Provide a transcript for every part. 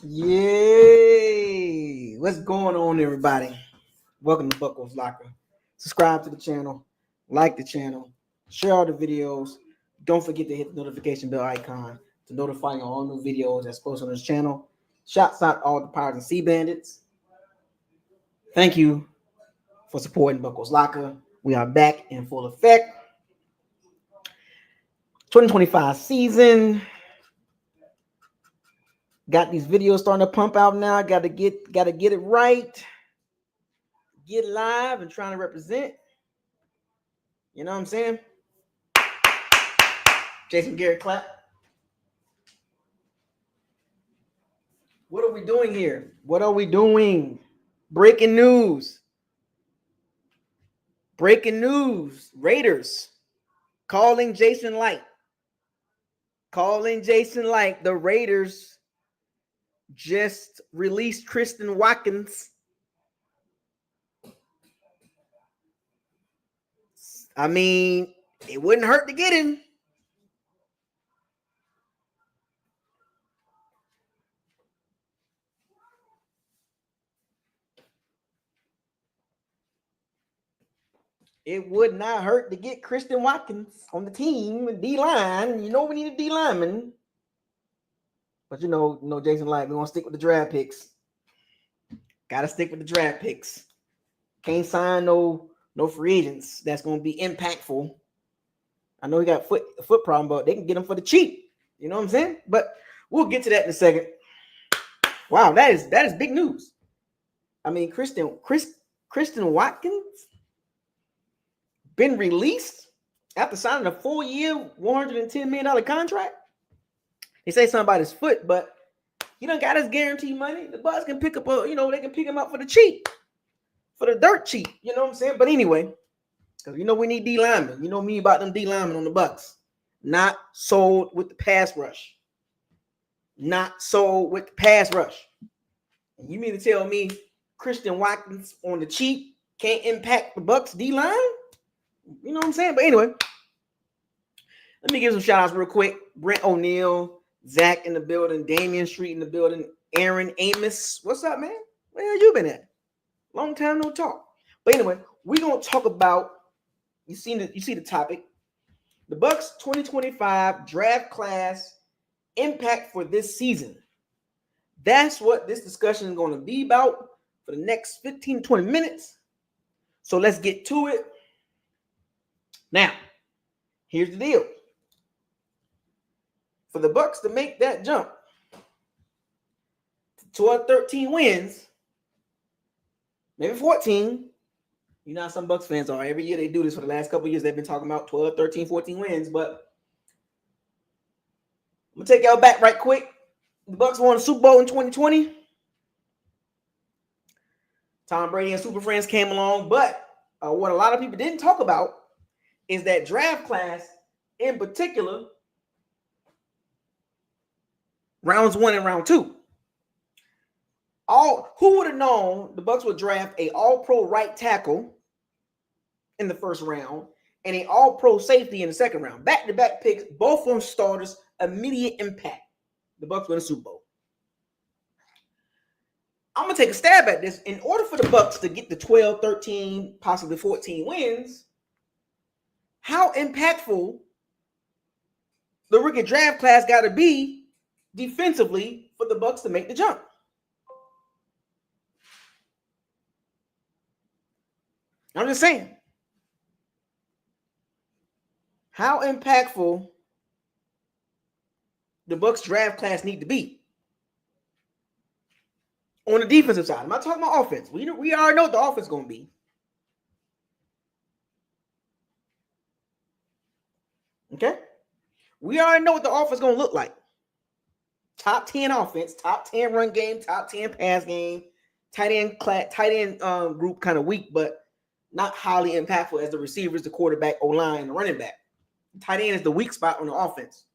Yay! What's going on, everybody? Welcome to Bucs Locker. Subscribe to the channel, like the channel, share all the videos. Don't forget to hit the notification bell icon to notify you on all new videos that's posted on this channel. Shouts out all the Pirates and Sea Bandits. Thank you for supporting Bucs Locker. We are back in full effect. 2025 season. Got these videos starting to pump out now. Gotta get it right. Get live and trying to represent. You know what I'm saying? Jason Garrett clap. What are we doing here? What are we doing? Breaking news. Breaking news. Raiders calling Jason Light. Calling Jason Light. The Raiders just released Christian Watkins. I mean, it wouldn't hurt to get him. It would not hurt to get Christian Watkins on the team, D-line. You know we need a D-lineman. But you know Jason Light, we want to stick with the draft picks. Got to stick with the draft picks. Can't sign no free agents that's going to be impactful. I know he got a foot problem, but they can get him for the cheap. You know what I'm saying? But we'll get to that in a second. Wow, that is big news. I mean, Christian Watkins been released after signing a 4-year, $110 million contract. They say something about his foot, but he done got his guarantee money. The Bucs can pick up they can pick him up for the cheap, for the dirt cheap. You know what I'm saying? But anyway, because we need D linemen. You know me about them D linemen on the Bucs. Not sold with the pass rush. Not sold with the pass rush. And you mean to tell me Christian Watkins on the cheap can't impact the Bucs D line? You know what I'm saying? But anyway, let me give some shout outs real quick. Brent O'Neill, Zach in the building, Damian Street in the building, Aaron Amos. What's up, man? Where you been at? Long time no talk. But anyway, we're gonna talk about you see the topic. The Bucs 2025 draft class impact for this season. That's what this discussion is going to be about for the next 15 to 20 minutes. So let's get to it. Now, here's the deal. For the Bucs to make that jump to 12, 13 wins, maybe 14. You know how some Bucs fans are. Every year they do this for the last couple of years. They've been talking about 12, 13, 14 wins. But I'm going to take y'all back right quick. The Bucs won the Super Bowl in 2020. Tom Brady and Super Friends came along. But what a lot of people didn't talk about is that draft class in particular, rounds 1 and round 2. Who would have known the Bucs would draft a all-pro right tackle in the first round and a all-pro safety in the second round? Back-to-back picks, both of them starters, immediate impact. The Bucs win the Super Bowl. I'm going to take a stab at this. In order for the Bucs to get the 12, 13, possibly 14 wins, how impactful the rookie draft class got to be defensively for the Bucs to make the jump? I'm just saying. How impactful the Bucs draft class need to be on the defensive side. I'm not talking about offense. We already know what the offense is going to be. Okay? We already know what the offense is going to look like. Top 10 offense, top 10 run game, top 10 pass game, tight end group kind of weak, but not highly impactful as the receivers, the quarterback, O-line, and the running back. Tight end is the weak spot on the offense,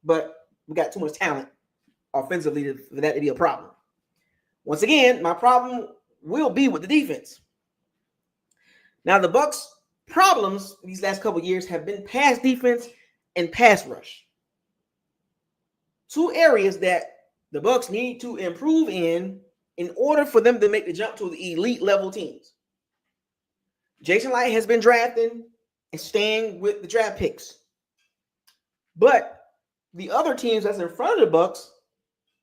but we got too much talent offensively for that to be a problem. Once again, my problem will be with the defense. Now, the Bucs' problems these last couple of years have been pass defense and pass rush. Two areas that the Bucs need to improve in order for them to make the jump to the elite level teams. Jason Light has been drafting and staying with the draft picks. But the other teams that's in front of the Bucs,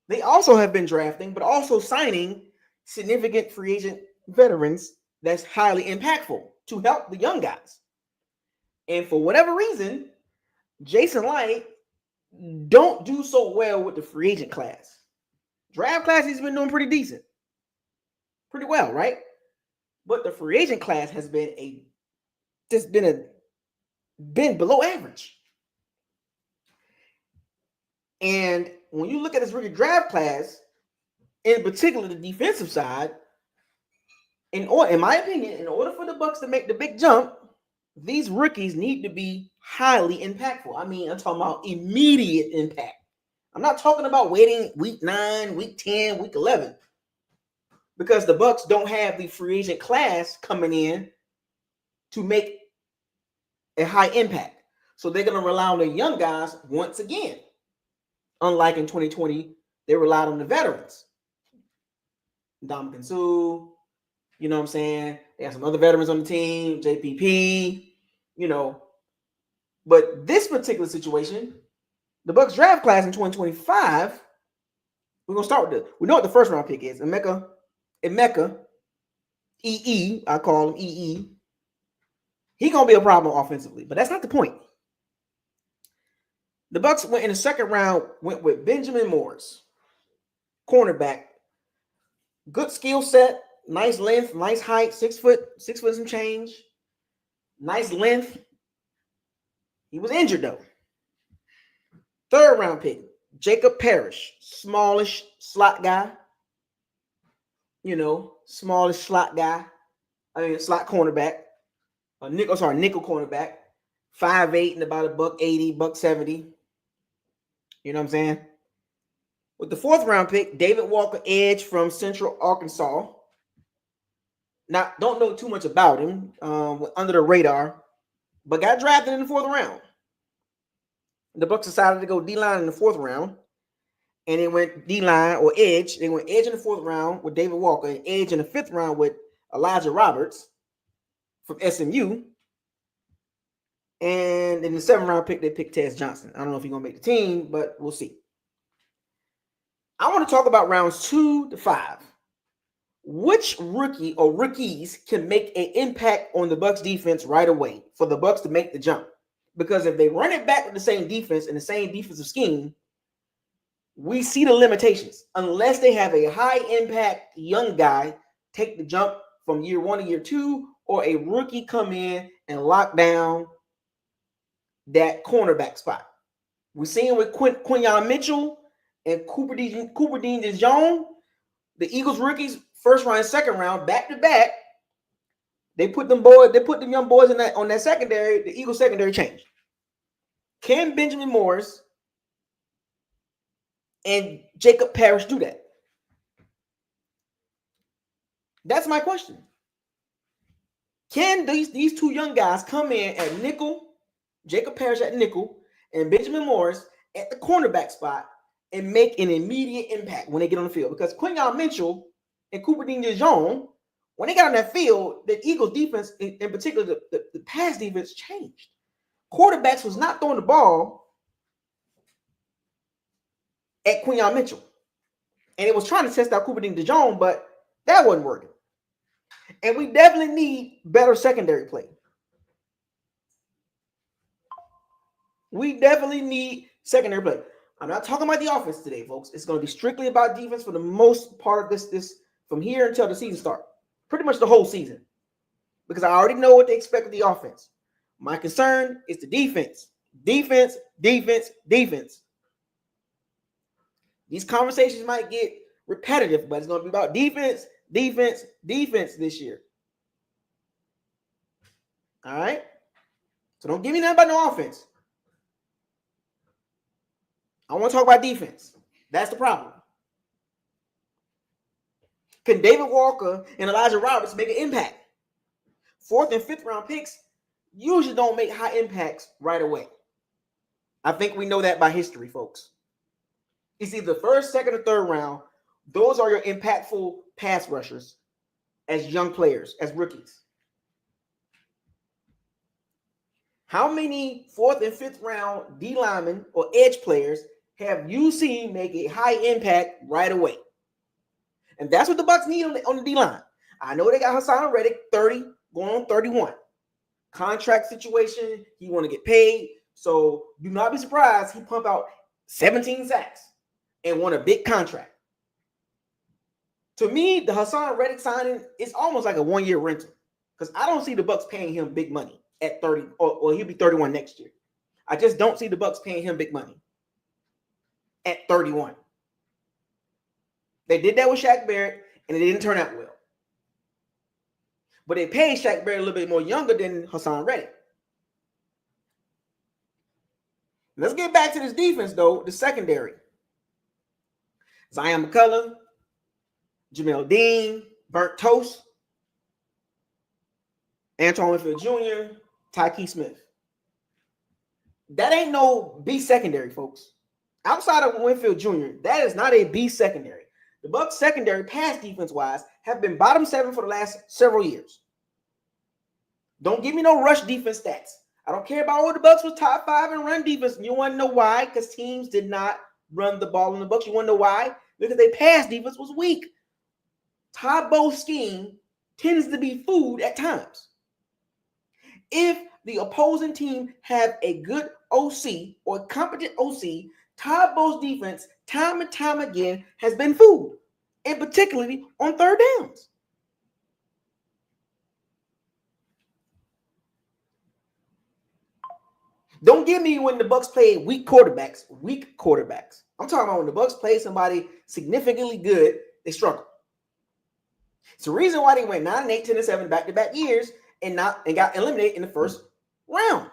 they also have been drafting, but also signing significant free agent veterans that's highly impactful to help the young guys. And for whatever reason, Jason Light don't do so well with the free agent class. Draft class, he's been doing pretty decent. Pretty well, right? But the free agent class has been below average. And when you look at this rookie draft class, in particular the defensive side, in my opinion, in order for the Bucs to make the big jump, these rookies need to be highly impactful. I mean, I'm talking about immediate impact. I'm not talking about waiting week 9, week 10, week 11. Because the Bucs don't have the free agent class coming in to make a high impact. So they're going to rely on the young guys once again. Unlike in 2020, they relied on the veterans. Dominican Sue, you know what I'm saying? They have some other veterans on the team, JPP, you know. But this particular situation, the Bucs draft class in 2025, we're going to start with we know what the first round pick is. Emeka, EE, I call him EE. He's going to be a problem offensively, but that's not the point. The Bucs went in the second round, went with Benjamin Morris, cornerback. Good skill set, nice length, nice height, 6 foot some change. Nice length. He was injured though. Third round pick, Jacob Parrish, smallish slot guy. You know, smallish slot guy. Slot cornerback. Nickel cornerback. 5'8" and about $180, $170. You know what I'm saying? With the fourth round pick, David Walker, edge from Central Arkansas. Now, don't know too much about him, under the radar, but got drafted in the fourth round. The Bucs decided to go D-line in the fourth round, and they went D-line or edge. They went edge in the fourth round with David Walker, and edge in the fifth round with Elijah Roberts from SMU. And in the seventh round pick, they picked Tez Johnson. I don't know if he's going to make the team, but we'll see. I want to talk about rounds 2 to 5. Which rookie or rookies can make an impact on the Bucs defense right away for the Bucs to make the jump? Because if they run it back with the same defense and the same defensive scheme, we see the limitations. Unless they have a high-impact young guy take the jump from year 1 to year 2, or a rookie come in and lock down that cornerback spot. We're seeing with Quinyon Mitchell and Cooper Dean DeJong, the Eagles rookies, first round and second round, back to back. They put them young boys on that secondary. The Eagles secondary changed. Can Benjamin Morris and Jacob Parrish do that? That's my question. Can these two young guys come in at nickel, Jacob Parrish at nickel, and Benjamin Morris at the cornerback spot and make an immediate impact when they get on the field? Because Quinyon Mitchell and Cooper Dean DeJong, when they got on that field, the Eagles defense, in particular the pass defense, changed. Quarterbacks was not throwing the ball at Quinyon Mitchell. And it was trying to test out Cooper Dean DeJong, but that wasn't working. And we definitely need better secondary play. We definitely need secondary play. I'm not talking about the offense today, folks. It's going to be strictly about defense for the most part of this from here until the season starts. Pretty much the whole season. Because I already know what they expect of the offense. My concern is the defense. Defense, defense, defense. These conversations might get repetitive, but it's going to be about defense, defense, defense this year. All right? So don't give me nothing about no offense. I want to talk about defense. That's the problem. Can David Walker and Elijah Roberts make an impact? Fourth and fifth round picks usually don't make high impacts right away. I think we know that by history, folks. It's either the first, second, or third round. Those are your impactful pass rushers as young players, as rookies. How many fourth and fifth round D linemen or edge players have you seen make a high impact right away? And that's what the Bucs need on the D line. I know they got Hassan Reddick, 30, going on 31. Contract situation, he want to get paid. So do not be surprised he pump out 17 sacks and won a big contract. To me, the Hassan Reddick signing is almost like a one-year rental because I don't see the Bucs paying him big money at 30, or he'll be 31 next year. I just don't see the Bucs paying him big money at 31. They did that with Shaq Barrett, and it didn't turn out well. But they paid Shaq Barrett a little bit more younger than Hassan Reddick. Let's get back to this defense, though, the secondary. Zion McCullough, Jamel Dean, Burnt Toast, Antoine Winfield Jr., Tyke Smith. That ain't no B secondary, folks. Outside of Winfield Jr., that is not a B secondary. The Bucs secondary, pass defense-wise, have been bottom 7 for the last several years. Don't give me no rush defense stats. I don't care about what the Bucs was top 5 in run defense. You want to know why? Because teams did not run the ball in the Bucs. You want to know why? Because their pass defense was weak. Todd Bowles' scheme tends to be food at times. If the opposing team have a good OC or competent OC, Todd Bowles' defense, time and time again, has been food, and particularly on third downs. Don't give me when the Bucs played weak quarterbacks. I'm talking about when the Bucs played somebody significantly good, they struggled. It's the reason why they went 9-8, 10-7 back-to-back years and got eliminated in the first round.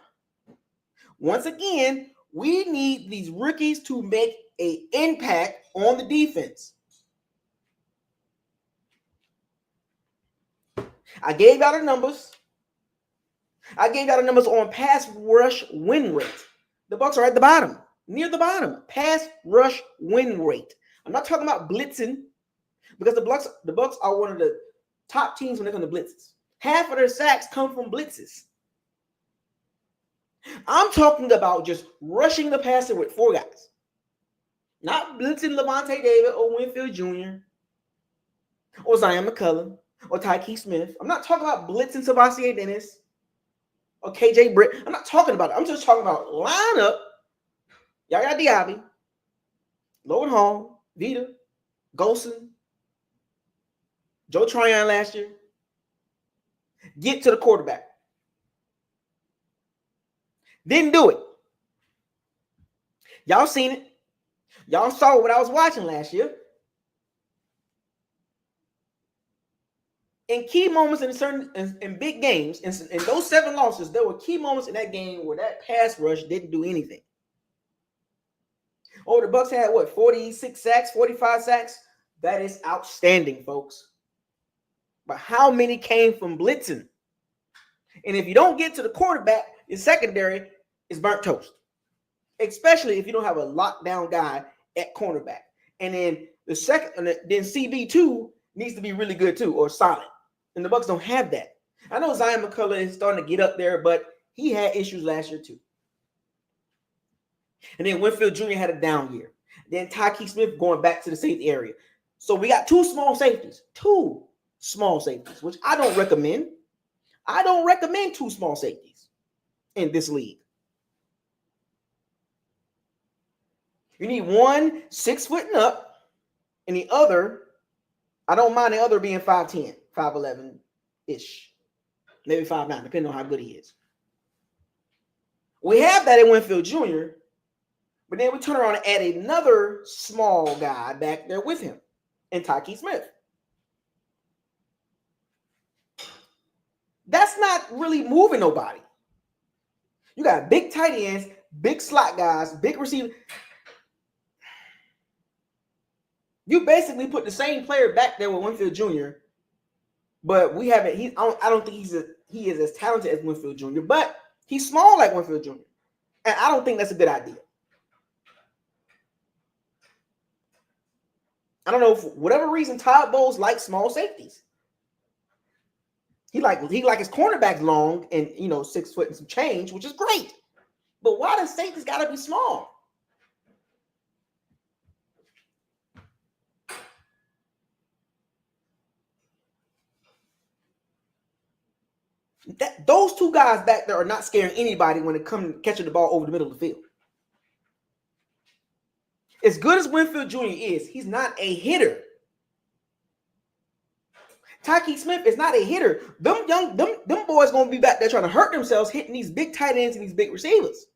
Once again, we need these rookies to make an impact on the defense. I gave out the numbers. I gave out the numbers on pass rush win rate. The Bucs are at the bottom, near the bottom. Pass rush win rate. I'm not talking about blitzing because the Bucs are one of the top teams when they come to blitzes. Half of their sacks come from blitzes. I'm talking about just rushing the passer with 4 guys. Not blitzing Levante David or Winfield Jr. or Zion McCullough or Tyke Smith. I'm not talking about blitzing Sebastian Dennis or KJ Britt. I'm not talking about it. I'm just talking about lineup. Yaya Diaby, Logan Hall, Vita, Golson, Joe Tryon last year. Get to the quarterback. Didn't do it. Y'all seen it. Y'all saw what I was watching last year. In key moments in big games, in those 7 losses, there were key moments in that game where that pass rush didn't do anything. Oh, the Bucs had 46 sacks, 45 sacks? That is outstanding, folks. But how many came from blitzing? And if you don't get to the quarterback, your secondary is burnt toast. Especially if you don't have a lockdown guy at cornerback. And then then CB2 needs to be really good too, or solid. And the Bucs don't have that. I know Zion McCullough is starting to get up there, but he had issues last year too. And then Winfield Jr. had a down year. Then Tyke Smith going back to the safety area. So we got 2 small safeties. 2 small safeties, which I don't recommend. I don't recommend 2 small safeties in this league. You need one 6 foot and up, and the other, I don't mind the other being 5'10", 5'11"-ish. Maybe 5'9", depending on how good he is. We have that in Winfield Jr., but then we turn around and add another small guy back there with him, and Tyke Smith. That's not really moving nobody. You got big tight ends, big slot guys, big receivers. You basically put the same player back there with Winfield Jr., but we haven't. I don't think he is as talented as Winfield Jr., but he's small like Winfield Jr., and I don't think that's a good idea. I don't know, for whatever reason, Todd Bowles likes small safeties. He like his cornerbacks long and 6 foot and some change, which is great. But why does safeties gotta be small? Those two guys back there are not scaring anybody when it comes to catching the ball over the middle of the field. As good as Winfield Jr. is, he's not a hitter. Tyke Smith is not a hitter. Them boys gonna be back there trying to hurt themselves, hitting these big tight ends and these big receivers.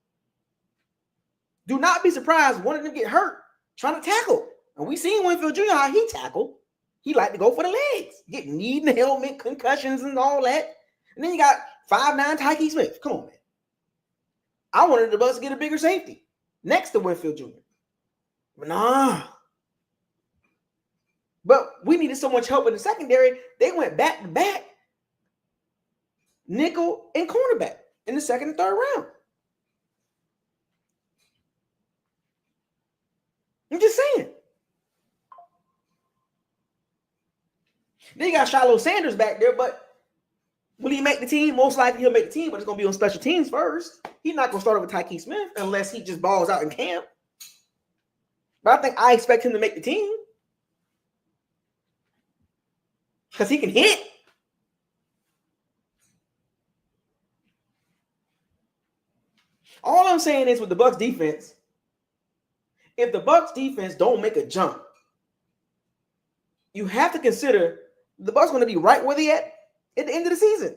Do not be surprised one of them get hurt trying to tackle. And we seen Winfield Jr. how he tackled. He like to go for the legs, get knee in the helmet, concussions and all that. And then you got 5'9" Tyke Smith. Come on, man. I wanted the Bucs to get a bigger safety next to Winfield Jr. But nah. But we needed so much help in the secondary, they went back to back, nickel and cornerback in the second and third round. I'm just saying. Then you got Shiloh Sanders back there, but will he make the team? Most likely he'll make the team, but it's going to be on special teams first. He's not going to start over Tyke Smith unless he just balls out in camp. But I expect him to make the team. Because he can hit. All I'm saying is with the Bucs defense, if the Bucs defense don't make a jump, you have to consider the Bucs going to be right where they at the end of the season.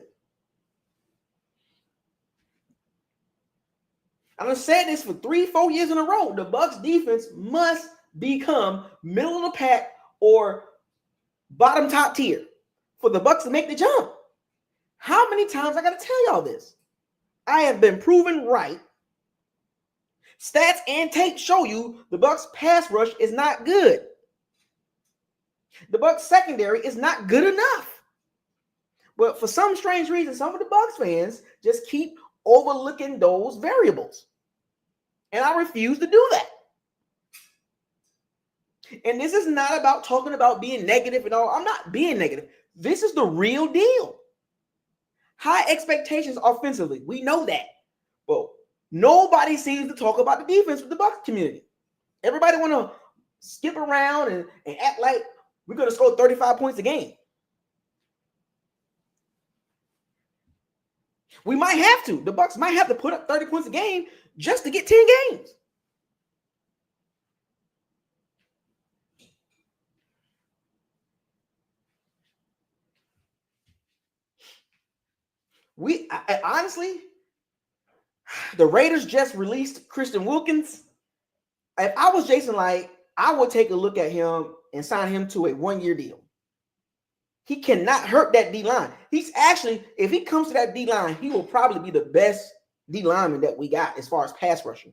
I've said this for 3-4 years in a row. The Bucs defense must become middle of the pack or bottom top tier for the Bucs to make the jump. How many times I got to tell y'all this? I have been proven right. Stats and tape show you the Bucs pass rush is not good. The Bucs secondary is not good enough. But for some strange reason, some of the Bucs fans just keep overlooking those variables. And I refuse to do that. And this is not about talking about being negative and all. I'm not being negative. This is the real deal. High expectations offensively. We know that. Well, nobody seems to talk about the defense with the Bucs community. Everybody want to skip around and act like we're going to score 35 points a game. We might have to. The Bucs might have to put up 30 points a game just to get 10 games. Honestly, the Raiders just released Christian Wilkins. If I was Jason Light, I would take a look at him and sign him to a 1-year deal. He cannot hurt that D-line. He's actually, if he comes to that D-line, he will probably be the best D-lineman that we got as far as pass rushing.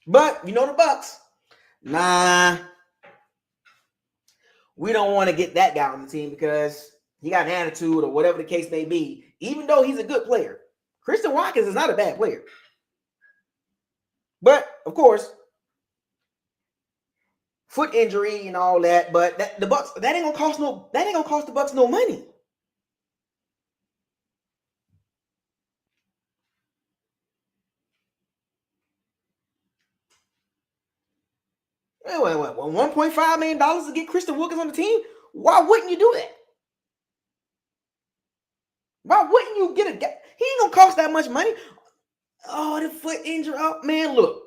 But, the Bucs, nah, we don't want to get that guy on the team because he got an attitude or whatever the case may be, even though he's a good player. Christian Watkins is not a bad player. But, of course, foot injury and all that, but that ain't gonna cost the Bucs no money. Wait, $1.5 million to get Christian Wilkins on the team? Why wouldn't you do that? Why wouldn't you get a guy? He ain't gonna cost that much money. Oh, the foot injury. Oh, man, look.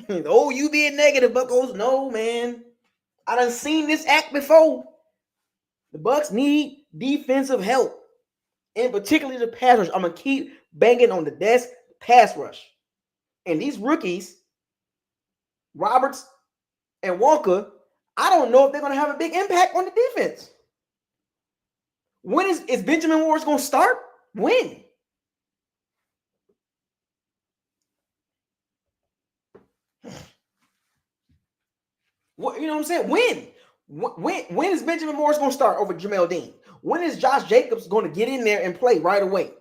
Oh, you being negative, Buccos. No, man. I done seen this act before. The Bucs need defensive help. And particularly the pass rush. I'm going to keep banging on the desk pass rush. And these rookies, Roberts and Walker, I don't know if they're going to have a big impact on the defense. When is Benjamin Ward going to start? When? What, you know what I'm saying? When is Benjamin Morris going to start over Jamel Dean? When is Josh Jacobs going to get in there and play right away?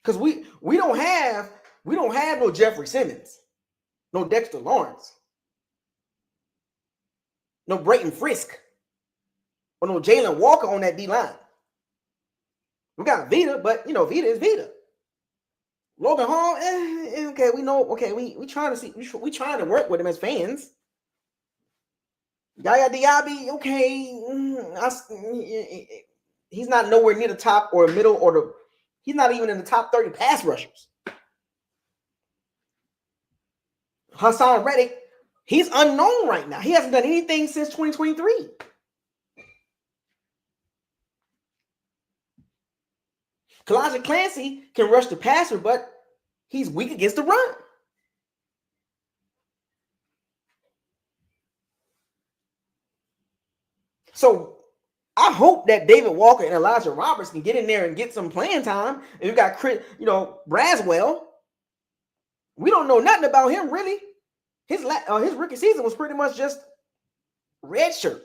Because we don't have no Jeffrey Simmons, no Dexter Lawrence, no Brayton Frisk, or no Jalen Walker on that D line. We got Vita, but Vita is Vita. Logan Hall, okay, we know. Okay, we trying to see. We trying to work with him as fans. Yaya Diaby, okay, he's not nowhere near the top or middle or he's not even in the top 30 pass rushers. Hassan Reddick, he's unknown right now. He hasn't done anything since 2023. Kalijah Clancy can rush the passer, but he's weak against the run. So I hope that David Walker and Elijah Roberts can get in there and get some playing time. And you got Chris, Braswell. We don't know nothing about him really. His rookie season was pretty much just red shirt.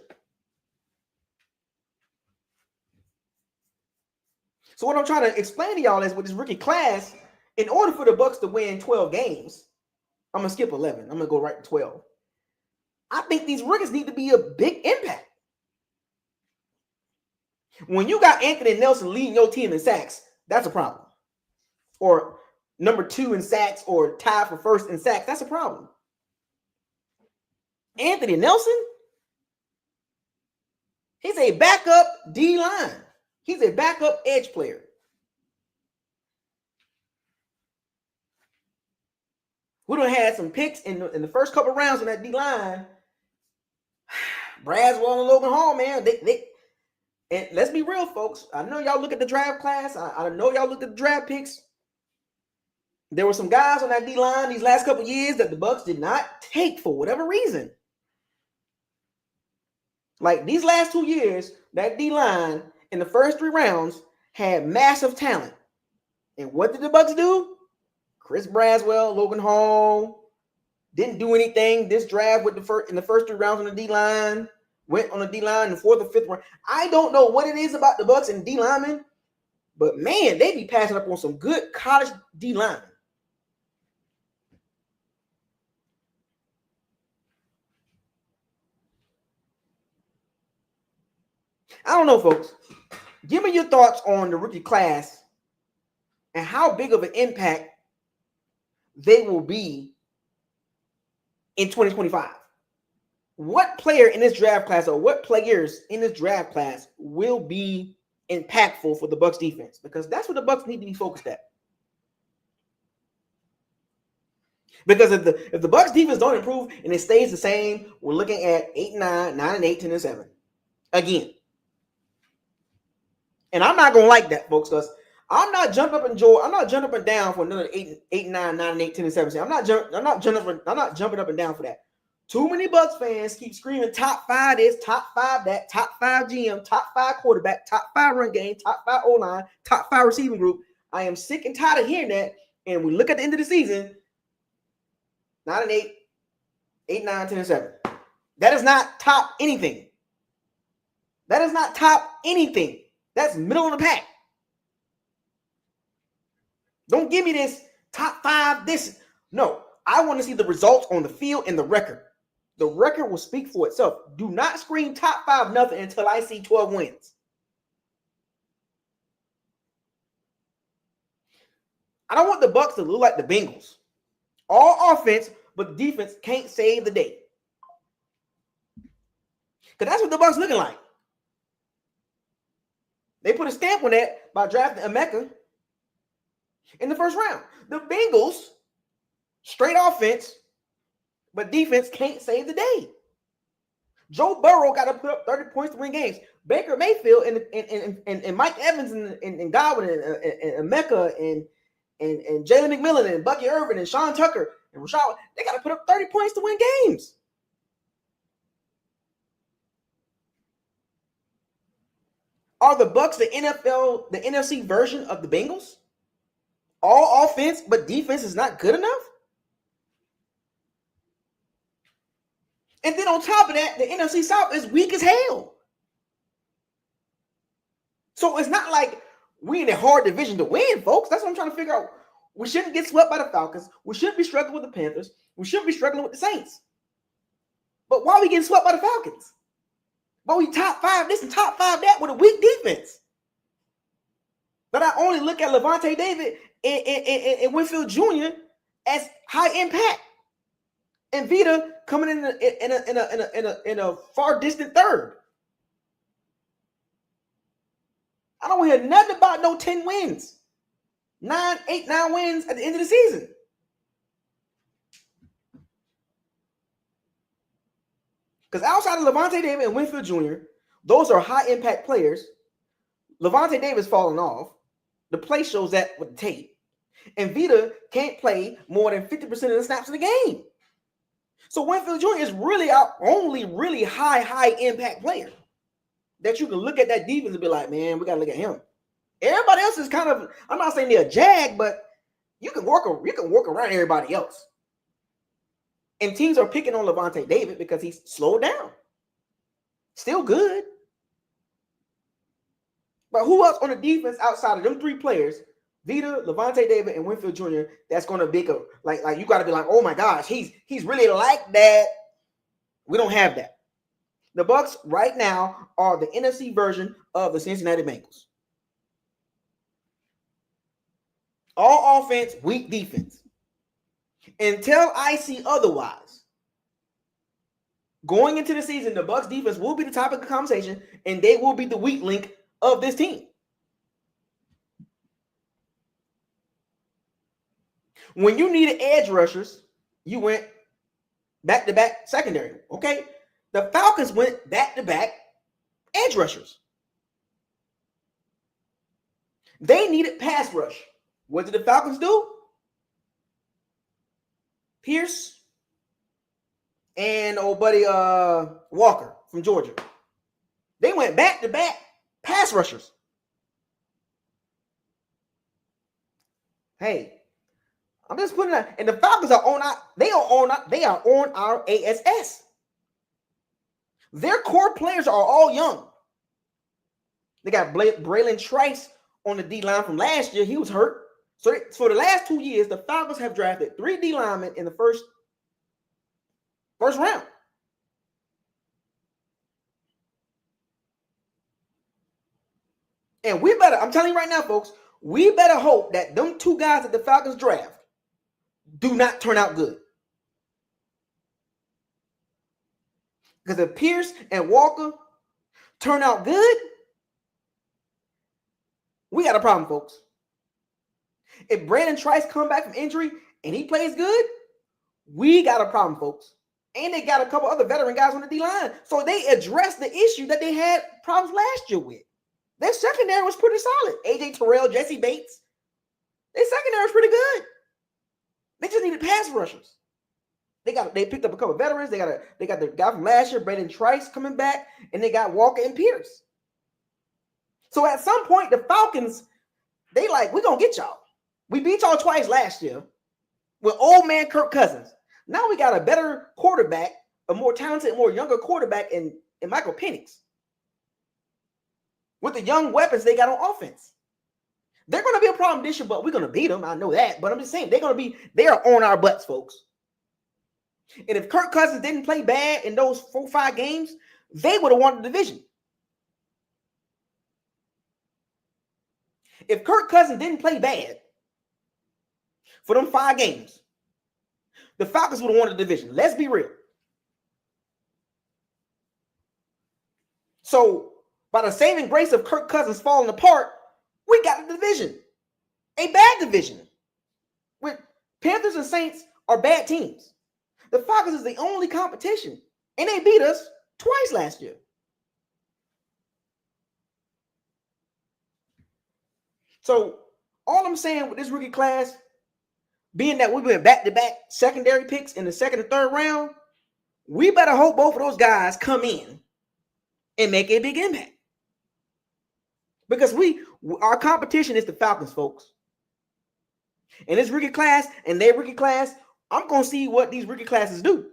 So what I'm trying to explain to y'all is with this rookie class, in order for the Bucs to win 12 games, I'm gonna skip 11. I'm gonna go right to 12. I think these rookies need to be a big impact. When you got Anthony Nelson leading your team in sacks, that's a problem. Or number 2 in sacks or tied for first in sacks, that's a problem. Anthony Nelson, he's a backup D-line. He's a backup edge player. We done had some picks in the first couple rounds on that D-line. Braswell and Logan Hall, man, and let's be real, folks. I know y'all look at the draft class. I know y'all looked at the draft picks. There were some guys on that D-line these last couple years that the Bucs did not take for whatever reason. Like these last 2 years, that D-line in the first 3 rounds had massive talent. And what did the Bucs do? Chris Braswell, Logan Hall didn't do anything this draft with in the first 3 rounds on the D-line. Went on the D-line in the 4th or 5th round. I don't know what it is about the Bucs and D-linemen, but man, they be passing up on some good college D-linemen. I don't know, folks. Give me your thoughts on the rookie class and how big of an impact they will be in 2025. What player in this draft class or what players in this draft class will be impactful for the Bucs defense? Because that's what the Bucs need to be focused at. Because if the Bucs defense don't improve and it stays the same, we're looking at 8-9, 9-8, 10-7 again. And I'm not gonna like that, folks, because I'm not jumping up and down for another 8-9, 9-8, 10-7. I'm not jumping up and down for that. Too many Bucs fans keep screaming top 5 this, top 5 that, top 5 GM, top 5 quarterback, top 5 run game, top 5 O-line, top 5 receiving group. I am sick and tired of hearing that. And we look at the end of the season, 9-8, 8-9, 10-7. That is not top anything. That is not top anything. That's middle of the pack. Don't give me this top 5 this. No, I want to see the results on the field and the record. The record will speak for itself. Do not scream top 5 nothing until I see 12 wins. I don't want the Bucs to look like the Bengals. All offense, but the defense can't save the day. Because that's what the Bucs looking like. They put a stamp on that by drafting Emeka in the first round. The Bengals, straight offense, but defense can't save the day. Joe Burrow got to put up 30 points to win games. Baker Mayfield and Mike Evans and Godwin and Emeka and Jalen McMillan and Bucky Irvin and Sean Tucker and Rashad, they got to put up 30 points to win games. Are the Bucs the NFC version of the Bengals? All offense, but defense is not good enough? And then on top of that, the NFC South is weak as hell. So it's not like We in a hard division to win, folks. That's what I'm trying to figure out. We shouldn't get swept by the Falcons. We shouldn't be struggling with the Panthers. We shouldn't be struggling with the Saints. But why are we getting swept by the Falcons? But we top 5 this and top 5 that with a weak defense. But I only look at Levante David and Winfield Jr. as high impact, and Vita coming in a far distant third. I don't hear nothing about no 10 wins, 9 wins at the end of the season. Because outside of Levante David and Winfield Jr., those are high impact players. Levante David's falling off. The play shows that with the tape. And Vita can't play more than 50% of the snaps in the game. So Winfield Jr. is really our only really high impact player that you can look at that defense and be like, man, we got to look at him. Everybody else is kind of, I'm not saying they're a jag, but you can work around everybody else. And teams are picking on Levante David because he's slowed down. Still good. But who else on the defense outside of them 3 players, Vita, Levante David, and Winfield Jr., that's going to be like you got to be like, oh my gosh, he's really like that. We don't have that. The Bucs right now are the NFC version of the Cincinnati Bengals. All offense, weak defense. Until I see otherwise, going into the season, the Bucs defense will be the topic of conversation, and they will be the weak link of this team. When you needed edge rushers, you went back-to-back secondary. Okay? The Falcons went back-to-back edge rushers. They needed pass rush. What did the Falcons do? Pierce and old buddy Walker from Georgia. They went back-to-back pass rushers. Hey, I'm just putting that, and the Falcons are on our ASS. Their core players are all young. They got Braylon Trice on the D line from last year. He was hurt. So for the last 2 years, the Falcons have drafted 3 D linemen in the first round. And we better, I'm telling you right now, folks, we better hope that them 2 guys that the Falcons draft do not turn out good. Because if Pierce and Walker turn out good, we got a problem, folks. If Brandon Trice come back from injury and he plays good, we got a problem, folks. And they got a couple other veteran guys on the D-line. So they addressed the issue that they had problems last year with. Their secondary was pretty solid. AJ Terrell, Jesse Bates. Their secondary was pretty good. They just needed pass rushers. They picked up a couple of veterans. They got the guy from last year, Brandon Trice, coming back, and they got Walker and Pierce. So at some point, the Falcons, they like, we're gonna get y'all. We beat y'all twice last year with old man Kirk Cousins. Now we got a better quarterback, a more talented, more younger quarterback in Michael Penix. With the young weapons they got on offense. They're going to be a problem this year, but we're going to beat them. I know that. But I'm just saying, they are on our butts, folks. And if Kirk Cousins didn't play bad in those 4-5 games, they would have won the division. If Kirk Cousins didn't play bad for them 5 games, the Falcons would have won the division. Let's be real. So, by the saving grace of Kirk Cousins falling apart, we got the division. A bad division. With Panthers and Saints are bad teams. The Falcons is the only competition. And they beat us twice last year. So, all I'm saying with this rookie class, being that we went back-to-back secondary picks in the 2nd and 3rd round, we better hope both of those guys come in and make a big impact. Because our competition is the Falcons, folks. And this rookie class and their rookie class, I'm going to see what these rookie classes do.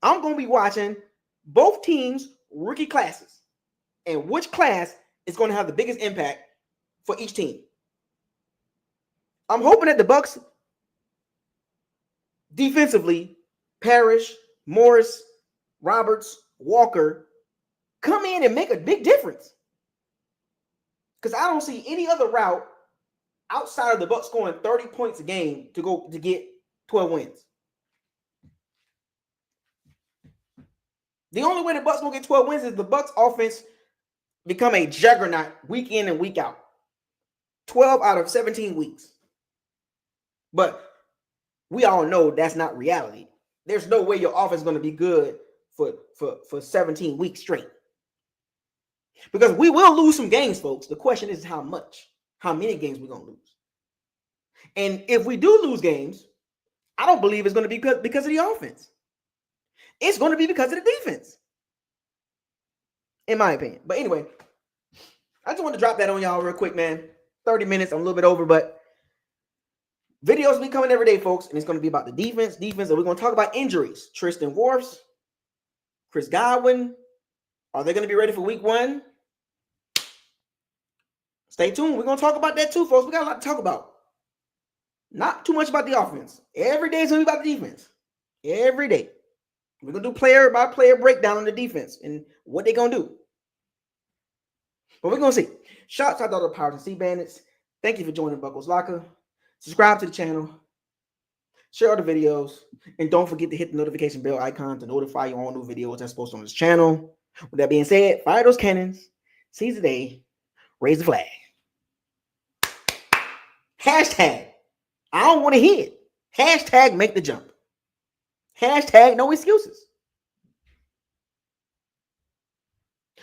I'm going to be watching both teams' rookie classes and which class is going to have the biggest impact for each team. I'm hoping that the Bucs defensively, Parrish, Morris, Roberts, Walker come in and make a big difference. Because I don't see any other route outside of the Bucs scoring 30 points a game to get 12 wins. The only way the Bucs will get 12 wins is the Bucs offense become a juggernaut week in and week out. 12 out of 17 weeks. But we all know that's not reality. There's no way your offense is going to be good for 17 weeks straight. Because we will lose some games, folks. The question is how much, how many games we're going to lose. And if we do lose games, I don't believe it's going to be because of the offense. It's going to be because of the defense, in my opinion. But anyway, I just want to drop that on y'all real quick, man. 30 minutes, I'm a little bit over, but videos will be coming every day, folks, and it's going to be about the defense, and we're going to talk about injuries. Tristan Wirfs, Chris Godwin, are they going to be ready for week 1? Stay tuned. We're going to talk about that too, folks. We got a lot to talk about. Not too much about the offense. Every day is going to be about the defense. Every day. We're going to do player by player breakdown on the defense and what they're going to do. But we're going to see. Shouts out to all the Powers and Sea Bandits. Thank you for joining Buckles Locker. Subscribe to the channel. Share all the videos. And don't forget to hit the notification bell icon to notify you on all new videos that's posted on this channel. With that being said, fire those cannons. Seize the day. Raise the flag. Hashtag. I don't want to hear it. Hashtag make the jump. Hashtag no excuses.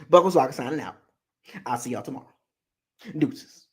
Buckles Locker signing out. I'll see y'all tomorrow. Deuces.